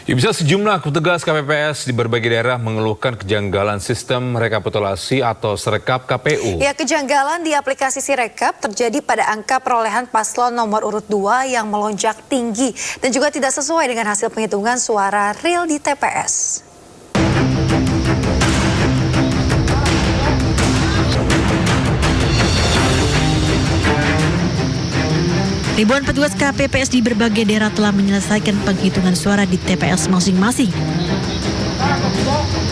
Ya, bisa sejumlah petugas KPPS di berbagai daerah mengeluhkan kejanggalan sistem rekapitulasi atau Sirekap KPU. Ya, kejanggalan di aplikasi Sirekap terjadi pada angka perolehan paslon nomor urut 2 yang melonjak tinggi dan juga tidak sesuai dengan hasil penghitungan suara real di TPS. Ribuan petugas KPPS di berbagai daerah telah menyelesaikan penghitungan suara di TPS masing-masing.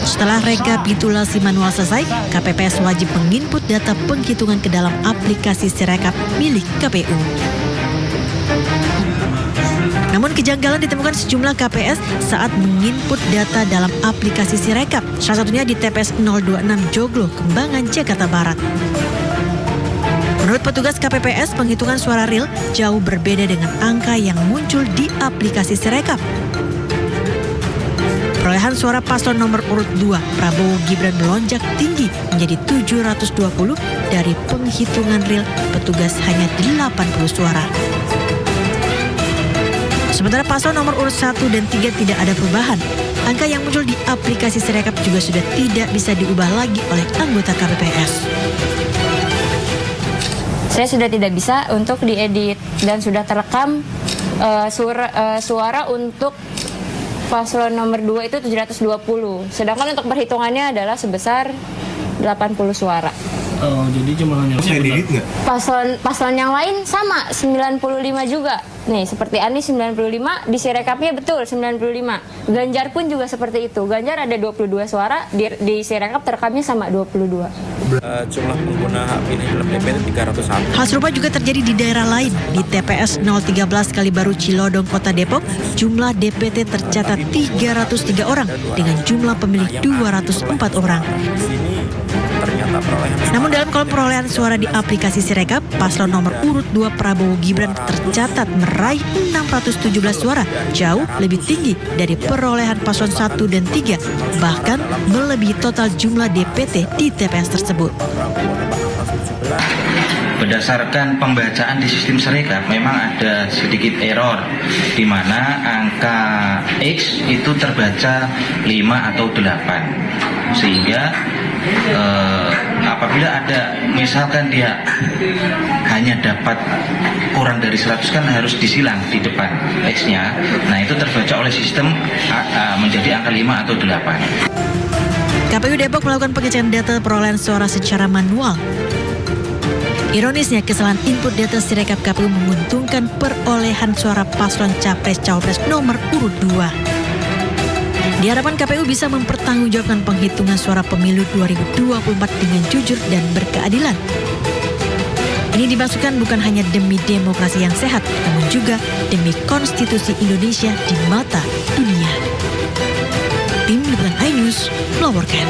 Setelah rekapitulasi manual selesai, KPPS wajib menginput data penghitungan ke dalam aplikasi Sirekap milik KPU. Namun kejanggalan ditemukan sejumlah KPS saat menginput data dalam aplikasi Sirekap, salah satunya di TPS 026 Joglo, Kembangan, Jakarta Barat. Menurut petugas KPPS, penghitungan suara real jauh berbeda dengan angka yang muncul di aplikasi Sirekap. Perolehan suara paslon nomor urut 2 Prabowo Gibran melonjak tinggi menjadi 720 dari penghitungan real petugas hanya 80 suara. Sementara paslon nomor urut 1 dan 3 tidak ada perubahan. Angka yang muncul di aplikasi Sirekap juga sudah tidak bisa diubah lagi oleh anggota KPPS. Saya sudah tidak bisa untuk diedit dan sudah terekam suara untuk paslon nomor 2 itu 720. Sedangkan untuk perhitungannya adalah sebesar 80 suara. Oh, jadi jumlahnya saya edit nggak? Paslon yang lain sama 95 juga. Nih, seperti Anies 95, di Sirekapnya betul 95. Ganjar pun juga seperti itu. Ganjar ada 22 suara, di Sirekap terekamnya sama 22. Jumlah pengguna hak pilih dalam DPT 301. Hal serupa juga terjadi di daerah lain. Di TPS 013 Kalibaru Cilodong, Kota Depok, jumlah DPT tercatat 303 orang dengan jumlah pemilih 204 orang. Namun dalam kolom perolehan suara di aplikasi Sirekap, paslon nomor urut 2 Prabowo Gibran tercatat meraih 617 suara, jauh lebih tinggi dari perolehan paslon 1 dan 3, bahkan melebihi total jumlah DPT di TPS tersebut. Berdasarkan pembacaan di sistem Sirekap memang ada sedikit error di mana angka X itu terbaca 5 atau 8, sehingga apabila ada misalkan dia hanya dapat kurang dari 100 kan harus disilang di depan X-nya. Nah, itu terbaca oleh sistem menjadi angka 5 atau 8. KPU Depok melakukan pengecekan data perolehan suara secara manual. Ironisnya, kesalahan input data Sirekap KPU menguntungkan perolehan suara paslon Capres-Cawapres nomor urut 2. Diharapkan KPU bisa mempertanggungjawabkan penghitungan suara pemilu 2024 dengan jujur dan berkeadilan. Ini dimaksudkan bukan hanya demi demokrasi yang sehat, namun juga demi konstitusi Indonesia di mata dunia. Tim Liputan iNews melaporkan.